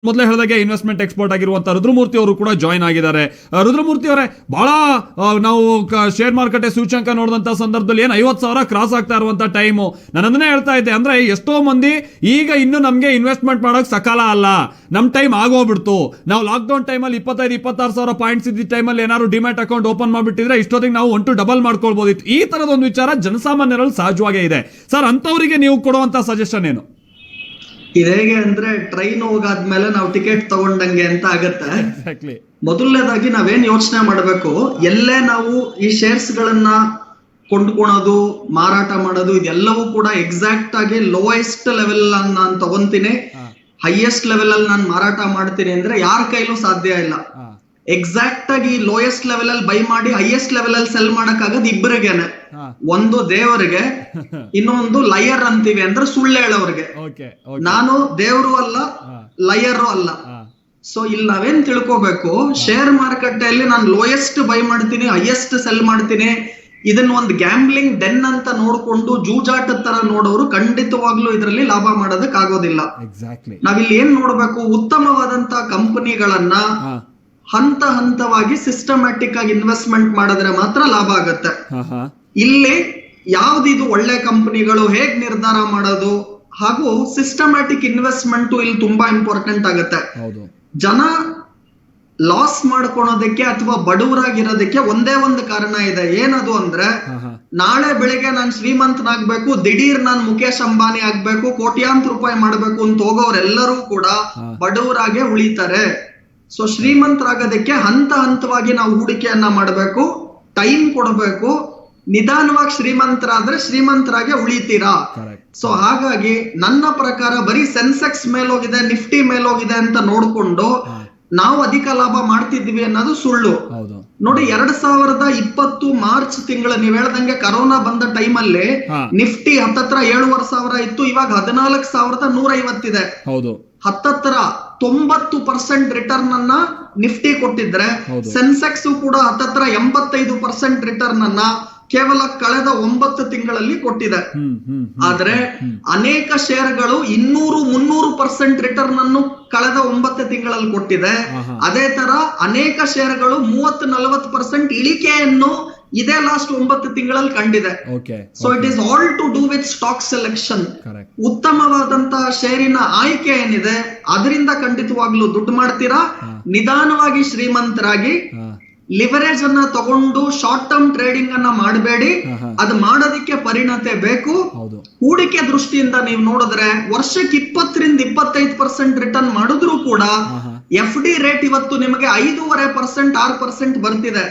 ಮೊದಲೇ ಹೇಳಿದಾಗೆ investment expert ಆಗಿರುವಂತಹ ರುದ್ರಮೂರ್ತಿ ಅವರು ಕೂಡ ಜಾಯ್ನ್ ಆಗಿದ್ದಾರೆ. ರುದ್ರಮೂರ್ತಿ ಅವರೇ, ಬಹಳ ನಾವು ಶೇರ್ ಮಾರ್ಕೆಟ್ ಸೂಚ್ಯಂಕ ನೋಡಿದಂತ ಸಂದರ್ಭದಲ್ಲಿ 50,000 ಕ್ರಾಸ್ ಆಗ್ತಾ ಇರುವಂತ ಟೈಮು. ನಾನು ಅದನ್ನೇ ಹೇಳ್ತಾ ಇದ್ದೆ, ಅಂದ್ರೆ ಎಷ್ಟೋ ಮಂದಿ ಈಗ ಇನ್ನು ನಮ್ಗೆ ಇನ್ವೆಸ್ಟ್ಮೆಂಟ್ ಮಾಡೋಕೆ ಸಕಾಲ ಅಲ್ಲ, ನಮ್ ಟೈಮ್ ಆಗೋಗ್ಬಿಡ್ತು. ನಾವು ಲಾಕ್ಡೌನ್ ಟೈಮಲ್ಲಿ 25-26,000 ಪಾಯಿಂಟ್ಸ್ ಇದ್ದ ಟೈಮಲ್ಲಿ ಏನಾದ್ರು ಡಿಮ್ಯಾಟ್ ಅಕೌಂಟ್ ಓಪನ್ ಮಾಡ್ಬಿಟ್ಟಿದ್ರೆ ಇಷ್ಟೊತ್ತಿಗೆ ನಾವು 1 to ಡಬಲ್ ಮಾಡ್ಕೊಳ್ಬಹುದಿತ್ತು. ಈ ತರದ ಒಂದು ವಿಚಾರ ಜನಸಾಮಾನ್ಯರಲ್ಲಿ ಸಹಜವಾಗೇ ಇದೆ. ಸರ್, ಅಂತವರಿಗೆ ನೀವು ಕೊಡುವಂತ ಸಜೆಷನ್ ಏನು? ಹೇಗೆ ಅಂದ್ರೆ ಟ್ರೈನ್ ಹೋಗಾದ್ಮೇಲೆ ನಾವು ಟಿಕೆಟ್ ತಗೊಂಡಂಗೆ ಅಂತ ಆಗತ್ತೆ. ಎಕ್ಸಾಕ್ಟ್ಲಿ. ಮೊದಲನೇದಾಗಿ ನಾವೇನ್ ಯೋಚನೆ ಮಾಡಬೇಕು, ಎಲ್ಲೇ ನಾವು ಈ ಶೇರ್ಸ್ ಗಳನ್ನ ಕೊಂಡ್ಕೊಳೋದು, ಮಾರಾಟ ಮಾಡೋದು, ಇದೆಲ್ಲವೂ ಕೂಡ ಎಕ್ಸಾಕ್ಟ್ ಆಗಿ ಲೋಯೆಸ್ಟ್ ಲೆವೆಲ್ ನಾನು ತಗೊಂತೀನಿ, ಹೈಯೆಸ್ಟ್ ಲೆವೆಲ್ ಅಲ್ಲಿ ನಾನು ಮಾರಾಟ ಮಾಡ್ತೀನಿ ಅಂದ್ರೆ ಯಾರ ಕೈಲೂ ಸಾಧ್ಯ ಇಲ್ಲ. ಎಕ್ಸಾಕ್ಟ್ ಆಗಿ ಲೋಯೆಸ್ಟ್ ಲೆವೆಲ್ ಅಲ್ಲಿ ಬೈ ಮಾಡಿ ಹೈಯೆಸ್ಟ್ ಲೆವೆಲ್ ಅಲ್ಲಿ ಸೆಲ್ ಮಾಡಕ್ ಆಗೋದು ಇಬ್ಬರಿಗೇನೆ. ಒಂದು ದೇವರಿಗೆ, ಇನ್ನೊಂದು ಲಯರ್ ಅಂತೀವಿ ಅಂದ್ರೆ ಸುಳ್ಳು ಹೇಳೋರ್ಗೆ. ನಾನು ದೇವರು ಅಲ್ಲ, ಲಯರು ಅಲ್ಲ. ಸೊ ಇಲ್ಲಿ ನಾವೇನ್ ತಿಳ್ಕೋಬೇಕು, ಶೇರ್ ಮಾರುಕಟ್ಟೆಯಲ್ಲಿ ನಾನು ಲೋಯೆಸ್ಟ್ ಬೈ ಮಾಡ್ತೀನಿ, ಹೈಯೆಸ್ಟ್ ಸೆಲ್ ಮಾಡ್ತೀನಿ, ಇದನ್ನ ಒಂದು ಗ್ಯಾಂಬ್ಲಿಂಗ್ ಡೆನ್ ಅಂತ ನೋಡ್ಕೊಂಡು ಜೂಜಾಟದ ತರ ನೋಡೋರು ಖಂಡಿತವಾಗ್ಲೂ ಇದರಲ್ಲಿ ಲಾಭ ಮಾಡೋದಕ್ ಆಗೋದಿಲ್ಲ. ನಾವಿಲ್ಲಿ ಏನ್ ನೋಡ್ಬೇಕು, ಉತ್ತಮವಾದಂತ ಕಂಪನಿಗಳನ್ನ ಹಂತ ಹಂತವಾಗಿ ಸಿಸ್ಟಮ್ಯಾಟಿಕ್ ಆಗಿ ಇನ್ವೆಸ್ಟ್ಮೆಂಟ್ ಮಾಡಿದ್ರೆ ಮಾತ್ರ ಲಾಭ ಆಗತ್ತೆ. ಇಲ್ಲಿ ಯಾವ್ದಿದು ಒಳ್ಳೆ ಕಂಪನಿಗಳು, ಹೇಗ್ ನಿರ್ಧಾರ ಮಾಡೋದು ಹಾಗೂ ಸಿಸ್ಟಮ್ಯಾಟಿಕ್ ಇನ್ವೆಸ್ಟ್ಮೆಂಟ್ ಇಲ್ಲಿ ತುಂಬಾ ಇಂಪಾರ್ಟೆಂಟ್ ಆಗತ್ತೆ. ಜನ ಲಾಸ್ ಮಾಡ್ಕೊಳೋದಕ್ಕೆ ಅಥವಾ ಬಡವರಾಗಿರೋದಕ್ಕೆ ಒಂದೇ ಒಂದು ಕಾರಣ ಇದೆ. ಏನದು ಅಂದ್ರೆ, ನಾಳೆ ಬೆಳಿಗ್ಗೆ ನಾನು ಶ್ರೀಮಂತನಾಗ್ಬೇಕು, ದಿಢೀರ್ ನಾನು ಮುಖೇಶ್ ಅಂಬಾನಿ ಆಗ್ಬೇಕು, ಕೋಟ್ಯಾಂತರ ರೂಪಾಯಿ ಮಾಡ್ಬೇಕು ಅಂತ ಹೋಗೋರೆಲ್ಲರೂ ಕೂಡ ಬಡವರಾಗೆ ಉಳಿತಾರೆ. ಸೊ ಶ್ರೀಮಂತರಾಗೋದಕ್ಕೆ ಹಂತ ಹಂತವಾಗಿ ನಾವು ಹೂಡಿಕೆಯನ್ನ ಮಾಡಬೇಕು, ಟೈಮ್ ಕೊಡಬೇಕು. ನಿಧಾನವಾಗಿ ಶ್ರೀಮಂತರಾದ್ರೆ ಶ್ರೀಮಂತರಾಗೆ ಉಳಿತೀರಾ. ಸೊ ಹಾಗಾಗಿ ನನ್ನ ಪ್ರಕಾರ ಬರೀ ಸೆನ್ಸೆಕ್ಸ್ ಮೇಲೋಗಿದೆ, ನಿಫ್ಟಿ ಮೇಲೋಗಿದೆ ಅಂತ ನೋಡ್ಕೊಂಡು ನಾವು ಅಧಿಕ ಲಾಭ ಮಾಡ್ತಿದ್ವಿ ಅನ್ನೋದು ಸುಳ್ಳು. ನೋಡಿ, 2020 ಮಾರ್ಚ್ ತಿಂಗಳು ನೀವ್ ಹೇಳ್ದಂಗೆ ಕರೋನಾ ಬಂದ ಟೈಮಲ್ಲಿ ನಿಫ್ಟಿ ಹತ್ತತ್ರ 7,500 ಇತ್ತು, ಇವಾಗ 14,150 ಇದೆ. ಹತ್ತತ್ರ 90% ರಿಟರ್ನ್ ಅನ್ನ ನಿಫ್ಟಿ ಕೊಟ್ಟಿದ್ರೆ, ಸೆನ್ಸೆಕ್ಸ್ ಕೂಡ ಹತ್ತತ್ರ 85% ರಿಟರ್ನ್ ಅನ್ನ ಕೇವಲ ಕಳೆದ 9 ತಿಂಗಳಲ್ಲಿ ಕೊಟ್ಟಿದೆ. ಆದ್ರೆ ಅನೇಕ ಶೇರ್ಗಳು 200-300% ರಿಟರ್ನ್ ಅನ್ನು ಕಳೆದ 9 ತಿಂಗಳಲ್ಲಿ ಕೊಟ್ಟಿದೆ. ಅದೇ ತರ ಅನೇಕ ಶೇರ್ಗಳು 30-40% ಇಳಿಕೆಯನ್ನು ಇದೇ ಲಾಸ್ಟ್ 9 ತಿಂಗಳಲ್ಲಿ ಕಂಡಿದೆ. So it is all to do with stock selection. ಉತ್ತಮವಾದಂತಹ ಷೇರಿನ ಆಯ್ಕೆ ಏನಿದೆ ಅದರಿಂದ ಖಂಡಿತವಾಗ್ಲೂ ದುಡ್ಡು ಮಾಡ್ತೀರಾ. ನಿಧಾನವಾಗಿ ಶ್ರೀಮಂತರಾಗಿ ಲಿವರೇಜ್ ಅನ್ನ ತಗೊಂಡು ಶಾರ್ಟ್ ಟರ್ಮ್ ಟ್ರೇಡಿಂಗ್ ಅನ್ನ ಮಾಡಬೇಡಿ. ಅದು ಮಾಡೋದಕ್ಕೆ ಪರಿಣತೆ ಬೇಕು. ಹೂಡಿಕೆ ದೃಷ್ಟಿಯಿಂದ ನೀವು ನೋಡಿದ್ರೆ ವರ್ಷಕ್ಕೆ 20-25% ರಿಟರ್ನ್ ಮಾಡಿದ್ರು ಕೂಡ FD ರೇಟ್ ಇವತ್ತು ನಿಮಗೆ 5.5%, 6% ಬರ್ತಿದೆ.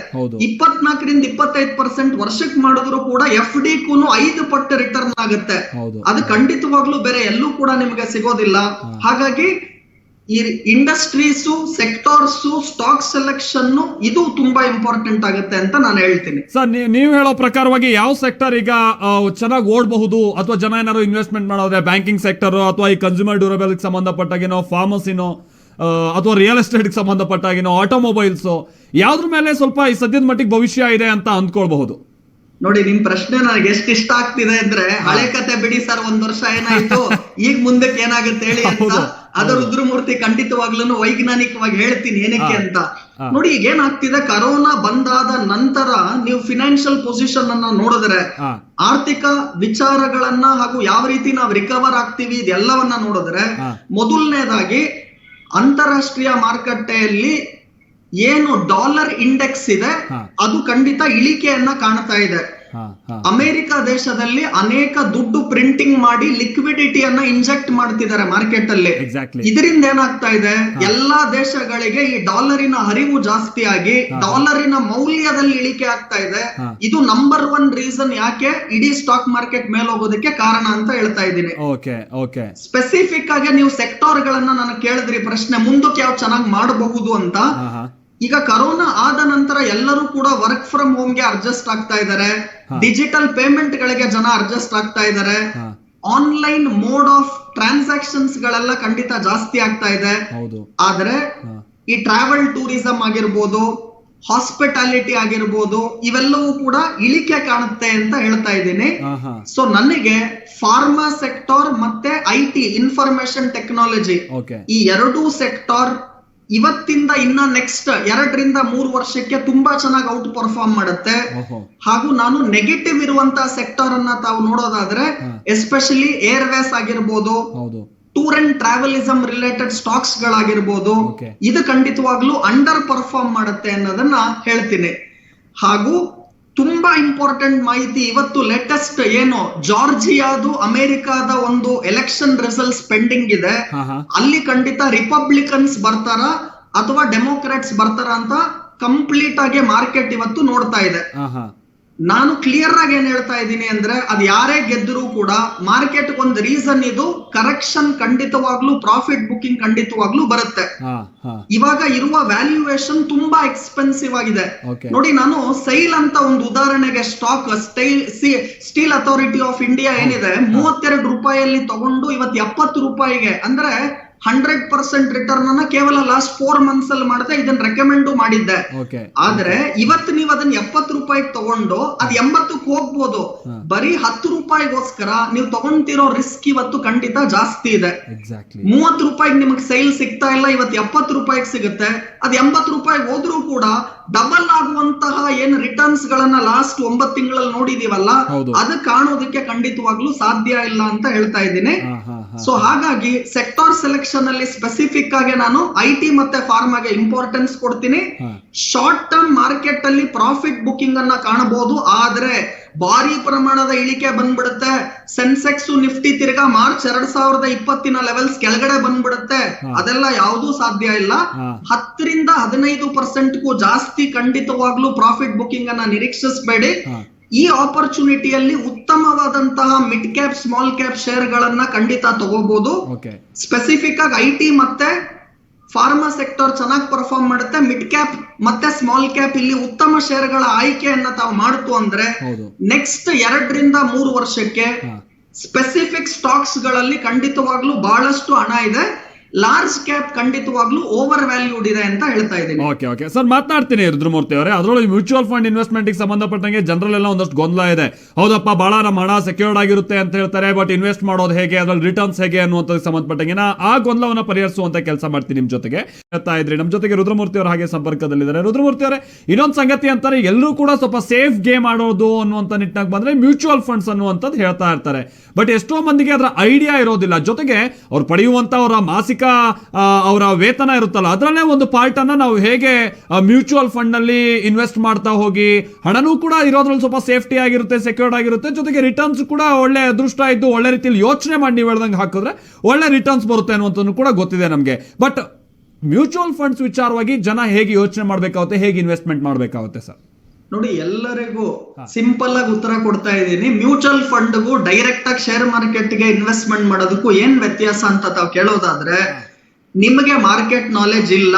24-25% ವರ್ಷಕ್ಕೆ ಮಾಡಿದ್ರು ಕೂಡ FD ಗೂ 5 ಪಟ್ಟು ರಿಟರ್ನ್ ಆಗುತ್ತೆ. ಅದು ಖಂಡಿತವಾಗ್ಲೂ ಬೇರೆ ಎಲ್ಲೂ ಕೂಡ ನಿಮಗೆ ಸಿಗೋದಿಲ್ಲ. ಹಾಗಾಗಿ ಈ ಇಂಡಸ್ಟ್ರೀಸ್, ಸೆಕ್ಟರ್ಸ್, ಸ್ಟಾಕ್ ಸೆಲೆಕ್ಷನ್ ಇದು ತುಂಬಾ ಇಂಪಾರ್ಟೆಂಟ್ ಆಗುತ್ತೆ ಅಂತ ನಾನು ಹೇಳ್ತೀನಿ. ಸರ್, ನೀವು ಹೇಳೋ ಪ್ರಕಾರವಾಗಿ ಯಾವ ಸೆಕ್ಟರ್ ಈಗ ಚೆನ್ನಾಗಿ ಓಡಬಹುದು, ಅಥವಾ ಜನ ಏನಾದ್ರು ಇನ್ವೆಸ್ಟ್ಮೆಂಟ್ ಮಾಡೋದ್ರೆ ಬ್ಯಾಂಕಿಂಗ್ ಸೆಕ್ಟರ್, ಅಥವಾ ಈ ಕನ್ಸ್ಯೂಮರ್ ಡ್ಯೂರಬಲ್ ಸಂಬಂಧಪಟ್ಟಾಗಿನೋ, ಫಾರ್ಮಸಿನೋ, ಅಥವಾ ರಿಯಲ್ ಎಸ್ಟೇಟ್ ಸಂಬಂಧಪಟ್ಟಾಗಿನೋ, ಆಟೋಮೊಬೈಲ್ಸ್, ಯಾವ್ದ್ರ ಮೇಲೆ ಸ್ವಲ್ಪ ಈ ಸದ್ಯದ ಮಟ್ಟಿಗೆ ಭವಿಷ್ಯ ಇದೆ ಅಂತ ಅಂದ್ಕೊಳ್ಬಹುದು? ನೋಡಿ, ನಿಮ್ ಪ್ರಶ್ನೆ ನನಗೆ ಎಷ್ಟು ಇಷ್ಟ ಆಗ್ತಿದೆ ಅಂದ್ರೆ, ಹಳೆ ಕತೆ ಬಿಡಿ ಸರ್, 1 ವರ್ಷ ಏನಾಯ್ತು, ಈಗ ಮುಂದಕ್ಕೆ ಏನಾಗುತ್ತೆ ಹೇಳಿ ಅಂತ. ಅದು ರುದ್ರಮೂರ್ತಿ ಖಂಡಿತವಾಗ್ಲೂ ವೈಜ್ಞಾನಿಕವಾಗಿ ಹೇಳ್ತೀನಿ ಏನಕ್ಕೆ ಅಂತ. ನೋಡಿ, ಈಗ ಏನಾಗ್ತಿದೆ, ಕರೋನಾ ಬಂದಾದ ನಂತರ ನೀವು ಫಿನಾನ್ಷಿಯಲ್ ಪೊಸಿಷನ್ ಅನ್ನ ನೋಡಿದ್ರೆ, ಆರ್ಥಿಕ ವಿಚಾರಗಳನ್ನ ಹಾಗೂ ಯಾವ ರೀತಿ ನಾವು ರಿಕವರ್ ಆಗ್ತೀವಿ ಇದೆಲ್ಲವನ್ನ ನೋಡಿದ್ರೆ, ಮೊದಲನೇದಾಗಿ ಅಂತಾರಾಷ್ಟ್ರೀಯ ಮಾರುಕಟ್ಟೆಯಲ್ಲಿ ಏನು ಡಾಲರ್ ಇಂಡೆಕ್ಸ್ ಇದೆ ಅದು ಖಂಡಿತ ಇಳಿಕೆಯನ್ನ ಕಾಣ್ತಾ ಇದೆ. ಅಮೆರಿಕ ದೇಶದಲ್ಲಿ ಅನೇಕ ದುಡ್ಡು ಪ್ರಿಂಟಿಂಗ್ ಮಾಡಿ ಲಿಕ್ವಿಡಿಟಿಯನ್ನ ಇಂಜೆಕ್ಟ್ ಮಾಡ್ತಿದ್ದಾರೆ ಮಾರ್ಕೆಟ್ ಅಲ್ಲಿ. ಇದರಿಂದ ಏನಾಗ್ತಾ ಇದೆ, ಎಲ್ಲಾ ದೇಶಗಳಿಗೆ ಈ ಡಾಲರಿನ ಹರಿವು ಜಾಸ್ತಿ ಆಗಿ ಡಾಲರಿನ ಮೌಲ್ಯದಲ್ಲಿ ಇಳಿಕೆ ಆಗ್ತಾ ಇದೆ. ಇದು ನಂಬರ್ 1 ರೀಸನ್ ಯಾಕೆ ಇಡೀ ಸ್ಟಾಕ್ ಮಾರ್ಕೆಟ್ ಮೇಲೆ ಹೋಗೋದಕ್ಕೆ ಕಾರಣ ಅಂತ ಹೇಳ್ತಾ ಇದ್ದೀನಿ. ಸ್ಪೆಸಿಫಿಕ್ ಆಗಿ ನೀವು ಸೆಕ್ಟರ್ ಗಳನ್ನ ನನಗೆ ಕೇಳಿದ್ರಿ ಪ್ರಶ್ನೆ, ಮುಂದಕ್ಕೆ ಯಾವ ಚೆನ್ನಾಗಿ ಮಾಡಬಹುದು ಅಂತ. ಈಗ ಕರೋನಾ ಆದ ನಂತರ ಎಲ್ಲರೂ ಕೂಡ ವರ್ಕ್ ಫ್ರಮ್ ಹೋಮ್ ಗೆ ಅಡ್ಜಸ್ಟ್ ಆಗ್ತಾ ಇದ್ದಾರೆ, ಡಿಜಿಟಲ್ ಪೇಮೆಂಟ್ ಗಳಿಗೆ ಜನ ಅಡ್ಜಸ್ಟ್ ಆಗ್ತಾ ಇದ್ದಾರೆ, ಆನ್ಲೈನ್ ಮೋಡ್ ಆಫ್ ಟ್ರಾನ್ಸಾಕ್ಷನ್ಸ್ ಗಳೆಲ್ಲ ಖಂಡಿತ ಜಾಸ್ತಿ ಆಗ್ತಾ ಇದೆ. ಆದ್ರೆ ಈ ಟ್ರಾವೆಲ್ ಟೂರಿಸಂ ಆಗಿರ್ಬೋದು, ಹಾಸ್ಪಿಟಾಲಿಟಿ ಆಗಿರ್ಬೋದು, ಇವೆಲ್ಲವೂ ಕೂಡ ಇಳಿಕೆ ಕಾಣುತ್ತೆ ಅಂತ ಹೇಳ್ತಾ ಇದ್ದೀನಿ. ಹಾ ಹಾ ಸೊ ನನಗೆ ಫಾರ್ಮಾ ಸೆಕ್ಟಾರ್ ಮತ್ತೆ IT ಇನ್ಫಾರ್ಮೇಶನ್ ಟೆಕ್ನಾಲಜಿ ಓಕೆ ಈ ಎರಡೂ ಸೆಕ್ಟಾರ್ ಇವತ್ತಿಂದ ಇನ್ನ ನೆಕ್ಸ್ಟ್ 2-3 ವರ್ಷಕ್ಕೆ ತುಂಬಾ ಚೆನ್ನಾಗಿ ಔಟ್ ಪರ್ಫಾರ್ಮ್ ಮಾಡುತ್ತೆ. ಓಹೋ ಹಾಗೂ ನಾನು ನೆಗೆಟಿವ್ ಇರುವಂತಹ ಸೆಕ್ಟಾರ್ ಅನ್ನ ತಾವು ನೋಡೋದಾದ್ರೆ ಎಸ್ಪೆಷಲಿ ಏರ್ವೇಸ್ ಆಗಿರ್ಬೋದು, ಹೌದು tour and travelism related stocks ಗಳಾಗಿರ್ಬೋದು, Okay. ಇದು ಖಂಡಿತವಾಗ್ಲೂ ಅಂಡರ್ ಪರ್ಫಾರ್ಮ್ ಮಾಡುತ್ತೆ ಅನ್ನೋದನ್ನ ಹೇಳ್ತೀನಿ. ಹಾಗೂ ತುಂಬಾ ಇಂಪಾರ್ಟೆಂಟ್ ಮಾಹಿತಿ ಇವತ್ತು ಲೇಟೆಸ್ಟ್ ಏನು ಜಾರ್ಜಿಯಾದು ಅಮೆರಿಕಾದ ಒಂದು ಎಲೆಕ್ಷನ್ ರಿಸಲ್ಟ್ಸ್ ಪೆಂಡಿಂಗ್ ಇದೆ. ಹಾ ಹಾ ಅಲ್ಲಿ ಖಂಡಿತ ರಿಪಬ್ಲಿಕನ್ಸ್ ಬರ್ತಾರ ಅಥವಾ ಡೆಮೋಕ್ರಾಟ್ಸ್ ಬರ್ತಾರ ಅಂತ ಕಂಪ್ಲೀಟ್ ಆಗಿ ಮಾರ್ಕೆಟ್ ಇವತ್ತು ನೋಡ್ತಾ ಇದೆ. ಹಾ ಹಾ ನಾನು ಕ್ಲಿಯರ್ ಆಗಿ ಏನ್ ಹೇಳ್ತಾ ಇದ್ದೀನಿ ಅಂದ್ರೆ ಅದು ಯಾರೇ ಗೆದ್ದರೂ ಕೂಡ ಮಾರ್ಕೆಟ್ ಒಂದು ರೀಸನ್ ಇದು ಕರೆಕ್ಷನ್ ಖಂಡಿತವಾಗ್ಲೂ ಪ್ರಾಫಿಟ್ ಬುಕಿಂಗ್ ಖಂಡಿತವಾಗ್ಲೂ ಬರುತ್ತೆ. ಹಾ ಹಾ ಇವಾಗ ಇರುವ ವ್ಯಾಲ್ಯೂಯೇಷನ್ ತುಂಬಾ ಎಕ್ಸ್ಪೆನ್ಸಿವ್ ಆಗಿದೆ. ಓಕೆ ನೋಡಿ, ನಾನು ಸೈಲ್ ಅಂತ ಒಂದು ಉದಾಹರಣೆಗೆ stock steel authority of India ಏನಿದೆ 32 ರೂಪಾಯಿಯಲ್ಲಿ ತಗೊಂಡು ಇವತ್ತು 70 ರೂಪಾಯಿಗೆ ಅಂದ್ರೆ 100% ರಿಟರ್ನ್ ಅನ್ನ ಕೇವಲ ಲಾಸ್ಟ್ 4 ಮಂತ್ಸ್ ಅಲ್ಲಿ ಮಾಡಿದೆ. ಇದನ್ನ ರೆಕಮೆಂಡ್ ಮಾಡಿದ್ದೆ. ಓಕೆ ಆದ್ರೆ ಇವತ್ತು ನೀವು ಅದನ್ನ 70 ರೂಪಾಯಿಗೆ ತಗೊಂಡು ಅದ್ 80ಕ್ಕೆ ಹೋಗ್ಬೋದು. ಬರೀ 10 ರೂಪಾಯಿಗೋಸ್ಕರ ನೀವು ತಗೊಂತಿರೋ ರಿಸ್ಕ್ ಇವತ್ತು ಖಂಡಿತ ಜಾಸ್ತಿ ಇದೆ. ಎಕ್ಸಾಕ್ಟ್ಲಿ 30 ರೂಪಾಯಿಗೆ ನಿಮಗೆ ಸೇಲ್ ಸಿಗ್ತಾ ಇಲ್ಲ, ಇವತ್ತು 70 ರೂಪಾಯಿಗೆ ಸಿಗುತ್ತೆ. ಅದ್ 80 ರೂಪಾಯಿಗೆ ಹೋದ್ರೂ ಕೂಡ ಡಬಲ್ ಆಗುವಂತಹ ಏನು ರಿಟರ್ನ್ಸ್ ಗಳನ್ನ ಲಾಸ್ಟ್ 9 ತಿಂಗಳಲ್ಲಿ ನೋಡಿದೀವಲ್ಲ, ಹೌದು. ಅದು ಕಾಣೋದಕ್ಕೆ ಖಂಡಿತವಾಗ್ಲೂ ಸಾಧ್ಯ ಇಲ್ಲ ಅಂತ ಹೇಳ್ತಾ ಇದ್ದೀನಿ. ಹಾ ಹಾ ಹಾ ಸೊ ಹಾಗಾಗಿ ಸೆಕ್ಟಾರ್ ಸೆಲೆಕ್ಷನ್ ಅಲ್ಲಿ ಸ್ಪೆಸಿಫಿಕ್ ಆಗಿ ನಾನು IT ಮತ್ತೆ ಫಾರ್ಮಾಗೆ ಇಂಪಾರ್ಟೆನ್ಸ್ ಕೊಡ್ತೀನಿ. ಹಾ ಶಾರ್ಟ್ ಟರ್ಮ್ ಮಾರ್ಕೆಟ್ ಅಲ್ಲಿ ಪ್ರಾಫಿಟ್ ಬುಕಿಂಗ್ ಅನ್ನ ಕಾಣಬಹುದು, ಆದ್ರೆ ಭಾರಿ ಪ್ರಮಾಣದ ಇಳಿಕೆ ಬಂದ್ಬಿಡುತ್ತೆ. ಸೆನ್ಸೆಕ್ಸ್ ನಿಫ್ಟಿ ತಿರ್ಗಾ ಮಾರ್ಚ್ 2020 ಲೆವೆಲ್ಸ್ ಕೆಳಗಡೆ ಬಂದ್ಬಿಡುತ್ತೆ. ಅದೆಲ್ಲ ಯಾವುದೂ ಸಾಧ್ಯ ಇಲ್ಲ. ಹಾ 10-15% ಜಾಸ್ತಿ ಖಂಡಿತವಾಗ್ಲೂ ಪ್ರಾಫಿಟ್ ಬುಕಿಂಗ್ ಅನ್ನ ನಿರೀಕ್ಷಿಸಬೇಡಿ. ಹಾ ಈ ಆಪರ್ಚುನಿಟಿಯಲ್ಲಿ ಉತ್ತಮವಾದಂತಹ mid cap small cap share ಗಳನ್ನ ಖಂಡಿತ ತಗೋಬಹುದು. ಓಕೆ ಸ್ಪೆಸಿಫಿಕ್ ಆಗಿ IT ಮತ್ತೆ ಫಾರ್ಮಾ ಸೆಕ್ಟರ್ ಚೆನ್ನಾಗಿ ಪರ್ಫಾರ್ಮ್ ಮಾಡುತ್ತೆ. ಮಿಡ್ ಕ್ಯಾಪ್ ಮತ್ತೆ ಸ್ಮಾಲ್ ಕ್ಯಾಪ್ ಇಲ್ಲಿ ಉತ್ತಮ ಶೇರ್ಗಳ ಆಯ್ಕೆಯನ್ನ ತಾವು ಮಾಡ್ತು ಅಂದ್ರೆ ಹೌದು ನೆಕ್ಸ್ಟ್ 2-3 ವರ್ಷಕ್ಕೆ ಹಾ ಸ್ಪೆಸಿಫಿಕ್ ಸ್ಟಾಕ್ಸ್ ಗಳಲ್ಲಿ ಖಂಡಿತವಾಗ್ಲೂ ಬಹಳಷ್ಟು ಹಣ ಇದೆ. ಲಾರ್ಜ್ ಕ್ಯಾಪ್ ಖಂಡಿತವಾಗ್ಲೂ ಓವರ್ ವ್ಯಾಲ್ಯೂಡ್ ಇದೆ ಅಂತ ಹೇಳ್ತಾ ಇದ್ದೀನಿ. ಓಕೆ ಓಕೆ ಸರ್, ಮಾತನಾಡ್ತೀನಿ ರುದ್ರಮೂರ್ತಿ ಅವರೇ. ಅದರೊಳಗೆ ಮ್ಯೂಚುವಲ್ ಫಂಡ್ ಇನ್ವೆಸ್ಟ್ಮೆಂಟ್ ಸಂಬಂಧಪಟ್ಟಂಗೆ ಜನರಲ್ಲೆಲ್ಲ ಒಂದಷ್ಟು ಗೊಂದಲ ಇದೆ. ಹೌದಪ್ಪ, ಬಹಳ ನಮ್ಮ ಹಣ ಸೆಕ್ಯೂರ್ಡ್ ಆಗಿರುತ್ತೆ ಅಂತ ಹೇಳ್ತಾರೆ, ಬಟ್ ಇನ್ವೆಸ್ಟ್ ಮಾಡೋದು ಹೇಗೆ, ಅದ್ರಲ್ಲಿ ರಿಟರ್ನ್ಸ್ ಹೇಗೆ ಅನ್ನುವಂಥದ್ದು ಸಂಬಂಧಪಟ್ಟಂಗೆ ಆ ಗೊಂದಲವನ್ನ ಪರಿಹರಿಸುವಂತ ಕೆಲಸ ಮಾಡ್ತೀನಿ ನಿಮ್ ಜೊತೆಗೆ. ಹೇಳ್ತಾ ಇದ್ರಿ ನಮ್ಮ ಜೊತೆಗೆ ರುದ್ರಮೂರ್ತಿ ಅವರು ಹಾಗೆ ಸಂಪರ್ಕದಲ್ಲಿದ್ದಾರೆ. ರುದ್ರಮೂರ್ತಿ ಅವರೇ, ಇನ್ನೊಂದು ಸಂಗತಿ ಅಂತಾರೆ, ಎಲ್ಲರೂ ಕೂಡ ಸ್ವಲ್ಪ ಸೇಫ್ ಗೇಮ್ ಆಡೋದು ಅನ್ನುವಂಥ ನಿಟ್ಟಿನಾಗ ಬಂದ್ರೆ ಮ್ಯೂಚುವಲ್ ಫಂಡ್ಸ್ ಅನ್ನುವಂಥದ್ದು ಹೇಳ್ತಾ ಇರ್ತಾರೆ. ಬಟ್ ಎಷ್ಟೋ ಮಂದಿಗೆ ಅದರ ಐಡಿಯಾ ಇರೋದಿಲ್ಲ. ಜೊತೆಗೆ ಅವ್ರು ಪಡೆಯುವಂತ ಅವರ ಮಾಸಿಕ ಅವರ ವೇತನ ಇರುತ್ತಲ್ಲ, ಅದರಲ್ಲೇ ಒಂದು ಪಾರ್ಟ್ ಅನ್ನ ನಾವು ಹೇಗೆ ಮ್ಯೂಚುವಲ್ ಫಂಡ್ ನಲ್ಲಿ ಇನ್ವೆಸ್ಟ್ ಮಾಡ್ತಾ ಹೋಗಿ ಹಣನೂ ಕೂಡ ಇರೋದ್ರಲ್ಲಿ ಸ್ವಲ್ಪ ಸೇಫ್ಟಿ ಆಗಿರುತ್ತೆ, ಸೆಕ್ಯೂರ್ಡ್ ಆಗಿರುತ್ತೆ, ಜೊತೆಗೆ ರಿಟರ್ನ್ಸ್ ಕೂಡ ಒಳ್ಳೆ ಅದೃಷ್ಟ ಇದ್ದು ಒಳ್ಳೆ ರೀತಿಯಲ್ಲಿ ಯೋಚನೆ ಮಾಡಿ ನೀವು ಹೇಳ್ದಂಗೆ ಹಾಕಿದ್ರೆ ಒಳ್ಳೆ ರಿಟರ್ನ್ಸ್ ಬರುತ್ತೆ ಅನ್ನುವಂಥದ್ದು ಕೂಡ ಗೊತ್ತಿದೆ ನಮಗೆ. ಬಟ್ ಮ್ಯೂಚುವಲ್ ಫಂಡ್ಸ್ ವಿಚಾರವಾಗಿ ಜನ ಹೇಗೆ ಯೋಚನೆ ಮಾಡಬೇಕಾಗುತ್ತೆ, ಹೇಗೆ ಇನ್ವೆಸ್ಟ್ಮೆಂಟ್ ಮಾಡಬೇಕಾಗುತ್ತೆ ಸರ್? ನೋಡಿ, ಎಲ್ಲರಿಗೂ ಸಿಂಪಲ್ ಆಗಿ ಉತ್ತರ ಕೊಡ್ತಾ ಇದ್ದೀನಿ. ಮ್ಯೂಚುವಲ್ ಫಂಡ್ಗೂ ಡೈರೆಕ್ಟ್ ಆಗಿ ಶೇರ್ ಮಾರ್ಕೆಟ್ ಗೆ ಇನ್ವೆಸ್ಟ್ಮೆಂಟ್ ಮಾಡೋದಕ್ಕೂ ಏನ್ ವ್ಯತ್ಯಾಸ ಅಂತ ತಾವು ಕೇಳೋದಾದ್ರೆ, ನಿಮಗೆ ಮಾರ್ಕೆಟ್ ನಾಲೆಜ್ ಇಲ್ಲ,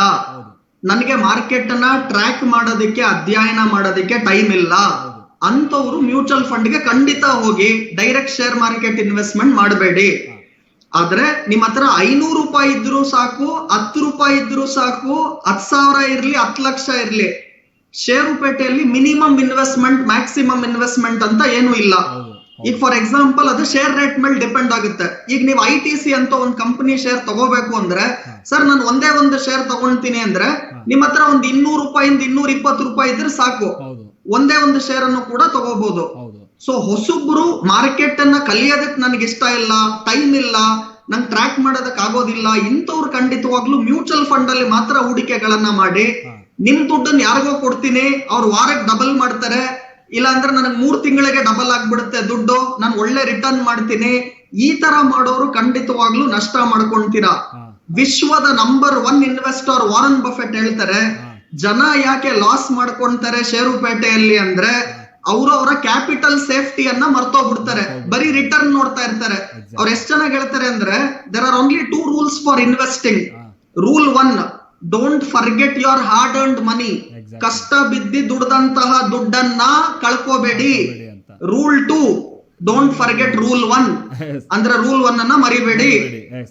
ನನಗೆ ಮಾರ್ಕೆಟ್ ಅನ್ನ ಟ್ರ್ಯಾಕ್ ಮಾಡೋದಕ್ಕೆ ಅಧ್ಯಯನ ಮಾಡೋದಕ್ಕೆ ಟೈಮ್ ಇಲ್ಲ ಅಂತವ್ರು ಮ್ಯೂಚುವಲ್ ಫಂಡ್ ಗೆ ಖಂಡಿತ ಹೋಗಿ ಡೈರೆಕ್ಟ್ ಶೇರ್ ಮಾರ್ಕೆಟ್ ಇನ್ವೆಸ್ಟ್ಮೆಂಟ್ ಮಾಡಬೇಡಿ. ಆದ್ರೆ ನಿಮ್ ಹತ್ರ 500 ರೂಪಾಯಿ ಇದ್ರು ಸಾಕು, 10 ರೂಪಾಯಿ ಇದ್ರು ಸಾಕು, 10,000 ಇರ್ಲಿ, 10 ಲಕ್ಷ ಇರ್ಲಿ, ಷೇರುಪೇಟೆಯಲ್ಲಿ ಮಿನಿಮಮ್ ಇನ್ವೆಸ್ಟ್ಮೆಂಟ್ ಮ್ಯಾಕ್ಸಿಮಮ್ ಇನ್ವೆಸ್ಟ್ಮೆಂಟ್ ಅಂತ ಏನು ಇಲ್ಲ. ಈಗ ಫಾರ್ ಎಕ್ಸಾಂಪಲ್ ಅದು ಶೇರ್ ರೇಟ್ ಮೇಲೆ ಡಿಪೆಂಡ್ ಆಗುತ್ತೆ. ಈಗ ನೀವು ITC ಅಂತ ಒಂದು ಕಂಪನಿ ಶೇರ್ ತಗೋಬೇಕು ಅಂದ್ರೆ, ಸರ್ ನಾನು ಒಂದೇ ಒಂದು ಶೇರ್ ತಗೊಳ್ತೀನಿ ಅಂದ್ರೆ ನಿಮ್ ಹತ್ರ ಒಂದು 200 ರೂಪಾಯಿಂದ 220 ರೂಪಾಯಿ ಇದ್ರೆ ಸಾಕು, ಒಂದೇ ಒಂದು ಶೇರ್ ಅನ್ನು ಕೂಡ ತಗೋಬಹುದು. ಸೊ ಹೊಸಬ್ರು ಮಾರ್ಕೆಟ್ ಅನ್ನ ಕಲಿಯೋದಕ್ಕೆ ನನಗೆ ಇಷ್ಟ ಇಲ್ಲ, ಟೈಮ್ ಇಲ್ಲ, ನಂಗೆ ಟ್ರ್ಯಾಕ್ ಮಾಡೋದಕ್ಕೆ ಆಗೋದಿಲ್ಲ, ಇಂಥವ್ರು ಖಂಡಿತವಾಗ್ಲೂ ಮ್ಯೂಚುವಲ್ ಫಂಡ್ ಅಲ್ಲಿ ಮಾತ್ರ ಹೂಡಿಕೆಗಳನ್ನ ಮಾಡಿ ನಿಮ್ ದುಡ್ಡನ್ನ ಯಾರಿಗೋ ಕೊಡ್ತೀನಿ, ಅವ್ರು ವಾರಕ್ಕೆ ಡಬಲ್ ಮಾಡ್ತಾರೆ, ಇಲ್ಲ ಅಂದ್ರೆ ನನಗೆ 3 ತಿಂಗಳಿಗೆ ಡಬಲ್ ಆಗ್ಬಿಡುತ್ತೆ ದುಡ್ಡು, ನಾನು ಒಳ್ಳೆ ರಿಟರ್ನ್ ಮಾಡ್ತೀನಿ, ಈ ತರ ಮಾಡೋರು ಖಂಡಿತವಾಗ್ಲೂ ನಷ್ಟ ಮಾಡ್ಕೊಂತೀರಾ. ವಿಶ್ವದ ನಂಬರ್ 1 ಇನ್ವೆಸ್ಟರ್ ವಾರನ್ ಬಫೆಟ್ ಹೇಳ್ತಾರೆ, ಜನ ಯಾಕೆ ಲಾಸ್ ಮಾಡ್ಕೊಂತಾರೆ ಷೇರುಪೇಟೆಯಲ್ಲಿ ಅಂದ್ರೆ ಅವರು ಅವರ ಕ್ಯಾಪಿಟಲ್ ಸೇಫ್ಟಿಯನ್ನ ಮರ್ತೋಗ್ಬಿಡ್ತಾರೆ, ಬರೀ ರಿಟರ್ನ್ ನೋಡ್ತಾ ಇರ್ತಾರೆ. ಅವ್ರು ಎಷ್ಟು ಚೆನ್ನಾಗಿ ಹೇಳ್ತಾರೆ ಅಂದ್ರೆ, there are only 2 rules for investing. Rule 1, don't forget your hard earned money. ಕಷ್ಟ ಬಿದ್ದಿ ದುಡ್ದಂತಹ ದುಡ್ಡನ್ನ ಕಳ್ಕೋಬೇಡಿ. ರೂಲ್ 2, ಡೋಂಟ್ ಫರ್ಗೆಟ್ ರೂಲ್ 1 ಅಂದ್ರೆ ರೂಲ್ 1 ಅನ್ನ ಮರಿಬೇಡಿ.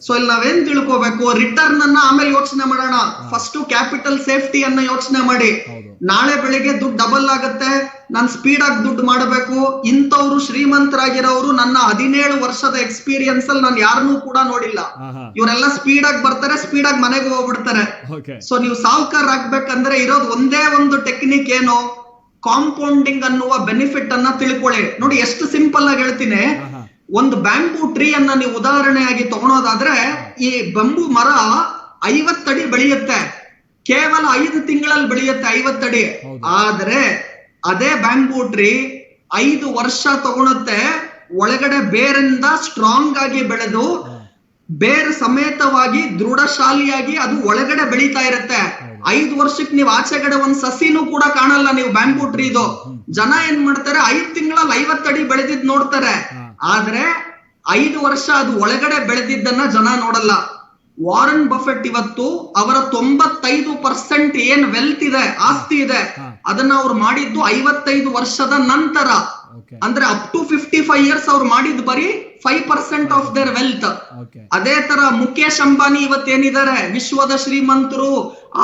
ಸೊ ಇಲ್ಲಿ ನಾವೇನ್ ತಿಳ್ಕೋಬೇಕು, ರಿಟರ್ನ್ ಅನ್ನ ಆಮೇಲೆ ಯೋಚನೆ ಮಾಡೋಣ. ಫಸ್ಟ್ ಕ್ಯಾಪಿಟಲ್ ಸೇಫ್ಟಿ ಅನ್ನ ಯೋಚನೆ ಮಾಡಿ. ನಾಳೆ ಬೆಳಿಗ್ಗೆ ದುಡ್ಡು ಡಬಲ್ ಆಗುತ್ತೆ, ನಾನ್ ಸ್ಪೀಡ್ ಆಗಿ ದುಡ್ಡು ಮಾಡಬೇಕು. ಇಂಥವ್ರು ಶ್ರೀಮಂತರಾಗಿರೋರು ನನ್ನ 17 ವರ್ಷದ ಎಕ್ಸ್ಪೀರಿಯನ್ಸ್ ಅಲ್ಲಿ ನಾನು ಯಾರನ್ನೂ ಕೂಡ ನೋಡಿಲ್ಲ. ಇವರೆಲ್ಲ ಸ್ಪೀಡ್ ಆಗಿ ಬರ್ತಾರೆ, ಸ್ಪೀಡ್ ಆಗಿ ಮನೆಗೆ ಹೋಗ್ಬಿಡ್ತಾರೆ. ಸೊ ನೀವು ಸಾವುಕಾರ ಆಗ್ಬೇಕಂದ್ರೆ ಇರೋದು ಒಂದೇ ಒಂದು ಟೆಕ್ನಿಕ್, ಏನು, ಕಾಂಪೌಂಡಿಂಗ್ ಅನ್ನುವ ಬೆನಿಫಿಟ್ ಅನ್ನ ತಿಳ್ಕೊಳ್ಳಿ. ನೋಡಿ ಎಷ್ಟು ಸಿಂಪಲ್ ಆಗಿ ಹೇಳ್ತೀನಿ. ಒಂದು ಬ್ಯಾಂಬೂ ಟ್ರೀ ಅನ್ನ ನೀವು ಉದಾಹರಣೆಯಾಗಿ ತಗೊಳೋದಾದ್ರೆ, ಈ ಬಂಬು ಮರ 50 ಅಡಿ ಬೆಳೆಯುತ್ತೆ, ಕೇವಲ 5 ತಿಂಗಳಲ್ಲಿ ಬೆಳೆಯುತ್ತೆ 50 ಅಡಿ. ಆದ್ರೆ ಅದೇ ಬ್ಯಾಂಬೂ ಟ್ರೀ 5 ವರ್ಷ ತಗೊಳುತ್ತೆ ಒಳಗಡೆ ಬೇರಿಂದ ಸ್ಟ್ರಾಂಗ್ ಆಗಿ ಬೆಳೆದು ಬೇರೆ ಸಮೇತವಾಗಿ ದೃಢಶಾಲಿಯಾಗಿ ಅದು ಒಳಗಡೆ ಬೆಳೀತಾ ಇರುತ್ತೆ. 5 ವರ್ಷಕ್ಕೆ ನೀವು ಆಚೆಗಡೆ ಒಂದ್ ಸಸಿನೂ ಕೂಡ ಕಾಣಲ್ಲ ನೀವು ಬ್ಯಾಂಬೂ ಟ್ರೀದು. ಜನ ಏನ್ ಮಾಡ್ತಾರೆ, 5 ತಿಂಗಳಲ್ಲಿ 50 ಅಡಿ ಬೆಳೆದಿದ್ ನೋಡ್ತಾರೆ, ಆದ್ರೆ 5 ವರ್ಷ ಅದು ಒಳಗಡೆ ಬೆಳೆದಿದ್ದನ್ನ ಜನ ನೋಡಲ್ಲ. ವಾರನ್ ಬಫೆಟ್ ಇವತ್ತು ಅವರ 95% ಏನ್ ವೆಲ್ತ್ ಇದೆ, ಆಸ್ತಿ ಇದೆ, ಅದನ್ನ ಅವ್ರು ಮಾಡಿದ್ದು 55 ವರ್ಷದ ನಂತರ. ಅಂದ್ರೆ ಅಪ್ ಟು 55 ಇಯರ್ಸ್ ಅವ್ರು ಮಾಡಿದ್ದು ಬರೀ 5% ಆಫ್ ದೇರ್ ವೆಲ್ತ್. ಅದೇ ತರ ಮುಖೇಶ್ ಅಂಬಾನಿ ಇವತ್ತೇನಿದ್ದಾರೆ, ವಿಶ್ವದ ಶ್ರೀಮಂತರು,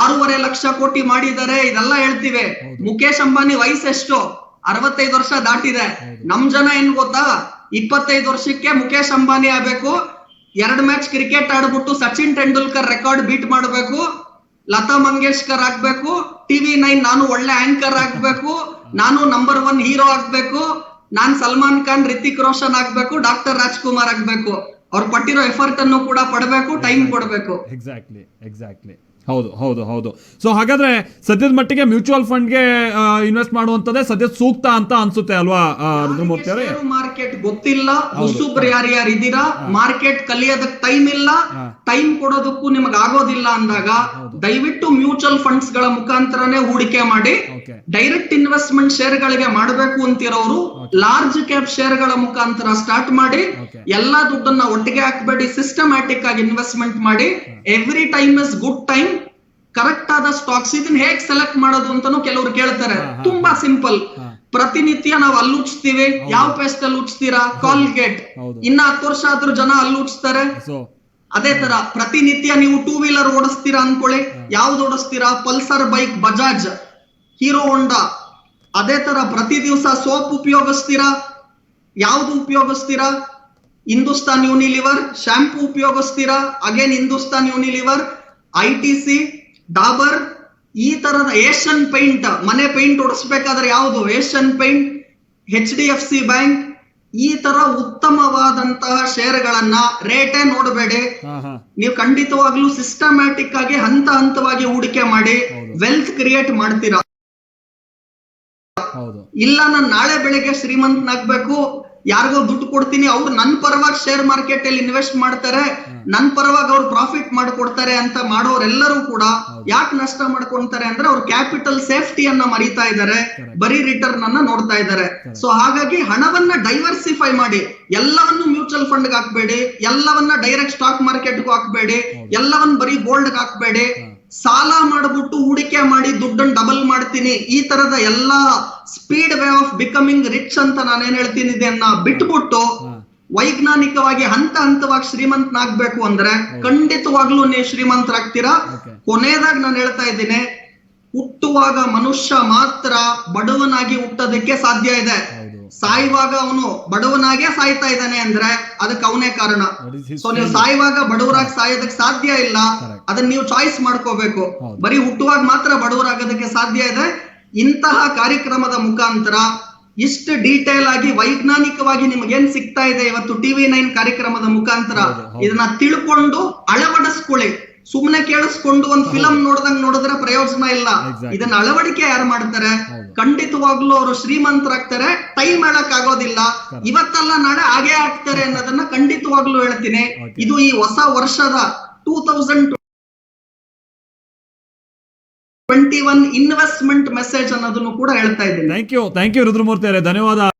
6.5 ಲಕ್ಷ ಕೋಟಿ ಮಾಡಿದ್ದಾರೆ, ಇದೆಲ್ಲ ಹೇಳ್ತೀವಿ. ಮುಖೇಶ್ ಅಂಬಾನಿ ವಯಸ್ಸೆಷ್ಟು? 65 ವರ್ಷ ದಾಟಿದೆ. ನಮ್ ಜನ ಏನ್ ಗೊತ್ತಾ, 25 ವರ್ಷಕ್ಕೆ ಮುಖೇಶ್ ಅಂಬಾನಿ ಆಗ್ಬೇಕು, 2 ಮ್ಯಾಚ್ ಕ್ರಿಕೆಟ್ ಆಡ್ಬಿಟ್ಟು ಸಚಿನ್ ತೆಂಡೂಲ್ಕರ್ ರೆಕಾರ್ಡ್ ಬೀಟ್ ಮಾಡಬೇಕು, ಲತಾ ಮಂಗೇಶ್ಕರ್ ಆಗ್ಬೇಕು, TV9 ನಾನು ಒಳ್ಳೆ ಆಂಕರ್ ಆಗ್ಬೇಕು, ನಾನು ನಂಬರ್ 1 ಹೀರೋ ಆಗ್ಬೇಕು, ನಾನ್ ಸಲ್ಮಾನ್ ಖಾನ್, ರಿತಿಕ್ ರೋಷನ್ ಆಗ್ಬೇಕು, ಡಾಕ್ಟರ್ ರಾಜ್ಕುಮಾರ್ ಆಗ್ಬೇಕು. ಅವ್ರು ಪಟ್ಟಿರೋ ಎಫರ್ಟ್ ಅನ್ನು ಕೂಡ ಪಡಬೇಕು, ಟೈಮ್ ಕೊಡಬೇಕು. ಎಕ್ಸಾಕ್ಟ್ಲಿ ಹೌದು ಹೌದು ಹೌದು. ಸೊ ಹಾಗಾದ್ರೆ ಸದ್ಯದ ಮಟ್ಟಿಗೆ ಮ್ಯೂಚುವಲ್ ಫಂಡ್ಗೆ ಇನ್ವೆಸ್ಟ್ ಮಾಡುವಂತದ್ದೇ ಸದ್ಯದ ಸೂಕ್ತ ಅಂತ ಅನ್ಸುತ್ತೆ ಅಲ್ವಾ ರುದ್ರಮೂರ್ತಿ ಅವರೇ? ಮಾರ್ಕೆಟ್ ಗೊತ್ತಿಲ್ಲ, ಹೊಸಬ್ರು ಯಾರ್ಯಾರು ಇದ್ದೀರಾ, ಮಾರ್ಕೆಟ್ ಕಲಿಯೋದಕ್ಕೆ ಟೈಮ್ ಇಲ್ಲ, ಟೈಮ್ ಕೊಡೋದಕ್ಕೂ ನಿಮಗೆ ಆಗೋದಿಲ್ಲ ಅಂದಾಗ ದಯವಿಟ್ಟು ಮ್ಯೂಚುವಲ್ ಫಂಡ್ಸ್ ಗಳ ಮುಖಾಂತರನೇ ಹೂಡಿಕೆ ಮಾಡಿ. ಡೈರೆಕ್ಟ್ ಇನ್ವೆಸ್ಟ್ಮೆಂಟ್ ಶೇರ್ ಗಳಿಗೆ ಮಾಡಬೇಕು ಅಂತಿರೋರು ಲಾರ್ಜ್ ಕ್ಯಾಪ್ ಶೇರ್ ಗಳ ಮುಖಾಂತರ ಸ್ಟಾರ್ಟ್ ಮಾಡಿ. ಎಲ್ಲಾ ದುಡ್ಡನ್ನ ಒಟ್ಟಿಗೆ ಹಾಕ್ಬೇಡಿ, ಸಿಸ್ಟಮ್ಯಾಟಿಕ್ ಆಗಿ ಇನ್ವೆಸ್ಟ್ಮೆಂಟ್ ಮಾಡಿ. Every time is good time. Correct ಆದ ಸ್ಟಾಕ್ಸ್ ಇದನ್ನ ಹೇಗ್ ಸೆಲೆಕ್ಟ್ ಮಾಡೋದು ಅಂತಾನು ಕೆಲವರು ಕೇಳ್ತಾರೆ. ತುಂಬಾ ಸಿಂಪಲ್. ಪ್ರತಿನಿತ್ಯ ನಾವು ಹಲ್ಲುಚ್ತೀವಿ, ಯಾವ ಪೇಸ್ಟ್ ಅಲ್ಲಿ ಉಚ್ತೀರಾ? ಕಾಲ್ಗೇಟ್. ಇನ್ನ 10 ವರ್ಷ ಆದ್ರೂ ಜನ ಹಲ್ಲುಚ್ತಾರೆ. ಅದೇ ತರ ಪ್ರತಿನಿತ್ಯ ನೀವು 2 ವೀಲರ್ ಓಡಿಸ್ತೀರಾ ಅನ್ಕೊಳ್ಳಿ, ಯಾವ್ದು ಓಡಿಸ್ತೀರಾ? Pulsar bike, Bajaj, Hero Honda. ಅದೇ ತರ ಪ್ರತಿ ದಿವಸ ಸೋಪ್ ಉಪಯೋಗಿಸ್ತೀರಾ, ಯಾವ್ದು ಉಪಯೋಗಿಸ್ತೀರಾ? ಹಿಂದೂಸ್ತಾನ್ ಯೂನಿಲಿವರ್. ಶಾಂಪೂ ಉಪಯೋಗಿಸ್ತೀರಾ, again Hindustan Unilever. ITC, Dabur, ಈ ತರದ ಏಷ್ಯನ್ ಪೇಂಟ್, ಮನೆ ಪೇಂಟ್ ಹೊಡಿಸ್ಬೇಕಾದ್ರೆ ಯಾವುದು? Asian paint, HDFC bank. ಈ ತರ ಉತ್ತಮವಾದಂತಹ ಶೇರ್ಗಳನ್ನ ರೇಟೇ ನೋಡಬೇಡಿ, ನೀವು ಖಂಡಿತವಾಗ್ಲೂ ಸಿಸ್ಟಮ್ಯಾಟಿಕ್ ಆಗಿ ಹಂತ ಹಂತವಾಗಿ ಹೂಡಿಕೆ ಮಾಡಿ ವೆಲ್ತ್ ಕ್ರಿಯೇಟ್ ಮಾಡ್ತೀರಾ. ಇಲ್ಲ ನಾನು ನಾಳೆ ಬೆಳಿಗ್ಗೆ ಶ್ರೀಮಂತನಾಗ್ಬೇಕು, ಯಾರಿಗೋ ದುಡ್ಡು ಕೊಡ್ತೀನಿ, ಅವ್ರು ನನ್ ಪರವಾಗಿ ಶೇರ್ ಮಾರ್ಕೆಟ್ ಅಲ್ಲಿ ಇನ್ವೆಸ್ಟ್ ಮಾಡ್ತಾರೆ, ನನ್ ಪರವಾಗಿ ಅವ್ರು ಪ್ರಾಫಿಟ್ ಮಾಡ್ಕೊಡ್ತಾರೆ ಅಂತ ಮಾಡೋರೆಲ್ಲರೂ ಕೂಡ ಯಾಕೆ ನಷ್ಟ ಮಾಡ್ಕೊಂತಾರೆ ಅಂದ್ರೆ ಅವ್ರು ಕ್ಯಾಪಿಟಲ್ ಸೇಫ್ಟಿಯನ್ನ ಮರಿತಾ ಇದ್ದಾರೆ, ಬರೀ ರಿಟರ್ನ್ ಅನ್ನ ನೋಡ್ತಾ ಇದ್ದಾರೆ. ಸೊ ಹಾಗಾಗಿ ಹಣವನ್ನ ಡೈವರ್ಸಿಫೈ ಮಾಡಿ. ಎಲ್ಲವನ್ನು ಮ್ಯೂಚುವಲ್ ಫಂಡ್ ಹಾಕ್ಬೇಡಿ, ಎಲ್ಲವನ್ನ ಡೈರೆಕ್ಟ್ ಸ್ಟಾಕ್ ಮಾರ್ಕೆಟ್ಗೂ ಹಾಕ್ಬೇಡಿ, ಎಲ್ಲವನ್ನ ಬರೀ ಗೋಲ್ಡ್ ಹಾಕ್ಬೇಡಿ. ಸಾಲ ಮಾಡ್ಬಿಟ್ಟು ಹೂಡಿಕೆ ಮಾಡಿ ದುಡ್ಡನ್ನು ಡಬಲ್ ಮಾಡ್ತೀನಿ, ಈ ತರದ ಎಲ್ಲಾ speed way of becoming rich ಅಂತ ನಾನೇನ್ ಹೇಳ್ತೀನಿ ಇದನ್ನ ಬಿಟ್ಬಿಟ್ಟು ವೈಜ್ಞಾನಿಕವಾಗಿ ಹಂತ ಹಂತವಾಗಿ ಶ್ರೀಮಂತನಾಗ್ಬೇಕು ಅಂದ್ರೆ ಖಂಡಿತವಾಗ್ಲೂ ನೀವು ಶ್ರೀಮಂತರಾಗ್ತೀರಾ. ಕೊನೆಯದಾಗಿ ನಾನು ಹೇಳ್ತಾ ಇದ್ದೀನಿ, ಹುಟ್ಟುವಾಗ ಮನುಷ್ಯ ಮಾತ್ರ ಬಡವನಾಗಿ ಹುಟ್ಟೋದಕ್ಕೆ ಸಾಧ್ಯ ಇದೆ. ಸಾಯುವಾಗ ಅವನು ಬಡವನಾಗೆ ಸಾಯ್ತಾ ಇದ್ದಾನೆ ಅಂದ್ರೆ ಅದಕ್ಕೆ ಅವನೇ ಕಾರಣ. ಸೊ ನೀವು ಸಾಯುವಾಗ ಬಡವರಾಗಿ ಸಾಯೋದಕ್ಕೆ ಸಾಧ್ಯ ಇಲ್ಲ, ಅದನ್ನ ನೀವು ಚಾಯ್ಸ್ ಮಾಡ್ಕೋಬೇಕು. ಬರೀ ಹುಟ್ಟುವಾಗ ಮಾತ್ರ ಬಡವರಾಗೋದಕ್ಕೆ ಸಾಧ್ಯ ಇದೆ. ಇಂತಹ ಕಾರ್ಯಕ್ರಮದ ಮುಖಾಂತರ ಇಷ್ಟು ಡೀಟೇಲ್ ಆಗಿ ವೈಜ್ಞಾನಿಕವಾಗಿ ನಿಮಗೇನ್ ಸಿಗ್ತಾ ಇದೆ ಇವತ್ತು TV9 ಕಾರ್ಯಕ್ರಮದ ಮುಖಾಂತರ, ಇದನ್ನ ತಿಳ್ಕೊಂಡು ಅಳವಡಿಸ್ಕೊಳ್ಳಿ. ಸುಮ್ನೆ ಕೇಳಿಸ್ಕೊಂಡು ಒಂದ್ ಫಿಲಂ ನೋಡಿದ್ರೆ ಪ್ರಯೋಜನ ಇಲ್ಲ. ಇದನ್ನ ಅಳವಡಿಕೆ ಯಾರು ಮಾಡ್ತಾರೆ ಖಂಡಿತವಾಗ್ಲೂ ಅವರು ಶ್ರೀಮಂತರಾಗ್ತಾರೆ. ಟೈಮ್ ಹೇಳಕ್ ಆಗೋದಿಲ್ಲ, ಇವತ್ತಲ್ಲ ನಾಳೆ ಹಾಗೆ ಆಗ್ತಾರೆ ಅನ್ನೋದನ್ನ ಖಂಡಿತವಾಗ್ಲೂ ಹೇಳ್ತೀನಿ. ಇದು ಈ ಹೊಸ ವರ್ಷದ 2021 ಇನ್ವೆಸ್ಟ್ಮೆಂಟ್ ಮೆಸೇಜ್ ಅನ್ನೋದನ್ನು ಕೂಡ ಹೇಳ್ತಾ ಇದ್ದೀನಿ. ಥ್ಯಾಂಕ್ ಯು ರುದ್ರಮೂರ್ತಿ ಅವರೇ, ಧನ್ಯವಾದ.